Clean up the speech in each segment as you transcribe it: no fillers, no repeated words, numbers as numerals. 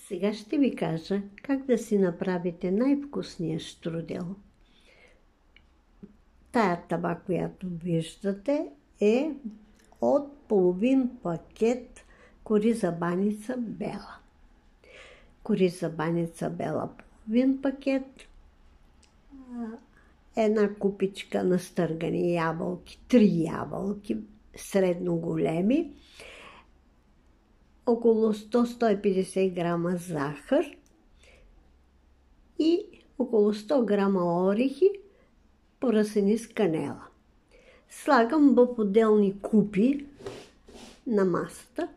Сега ще ви кажа как да си направите най-вкусния щрудел. Тая таба, която виждате, е от половин пакет кориза баница бела. Кориза баница бела половин пакет, една купичка настъргани ябълки, 3 ябълки, средно големи, около 100-150 грама захар и около 100 грама орехи, поръсени с канела. Слагам в отделни купи на масата.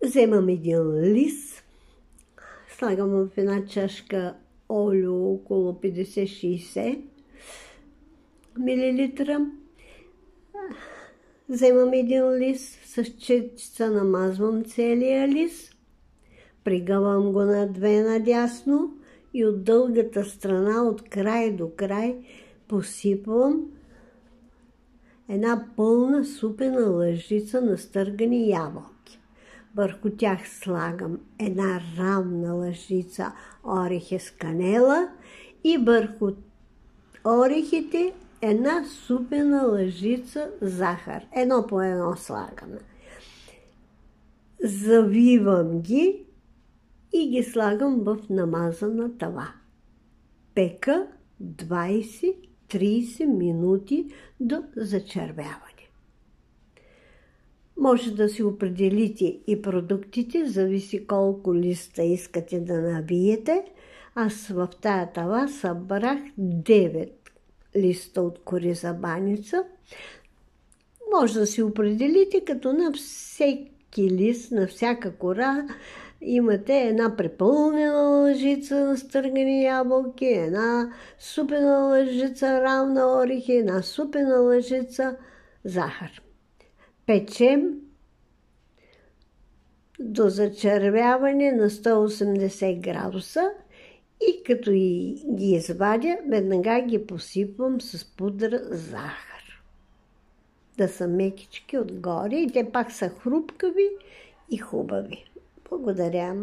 Вземам един лист, слагам в една чашка олио около 50-60 мл. Вземам един лист, с четчица намазвам целия лист, пригъвам го на две надясно и от дългата страна, от край до край, посипвам една пълна супена лъжица настъргани ябълки. Върху тях слагам една равна лъжица орехи с канела и върху орехите една супена лъжица захар. Едно по едно слагаме. Завивам ги и ги слагам в намазана тава. Пека 20-30 минути до зачервяване. Може да си определите и продуктите, зависи колко листа искате да набиете. Аз в тая тава събрах 9 листа от кориза баница. Може да си определите, като на всеки лист, на всяка кора имате една препълнена лъжица настъргани ябълки, една супена лъжица равна орехи, една супена лъжица захар. Печем до зачервяване на 180 градуса и като ги извадя, веднага ги посипвам с пудра захар. Да са мекички отгоре и те пак са хрупкави и хубави. Благодаря.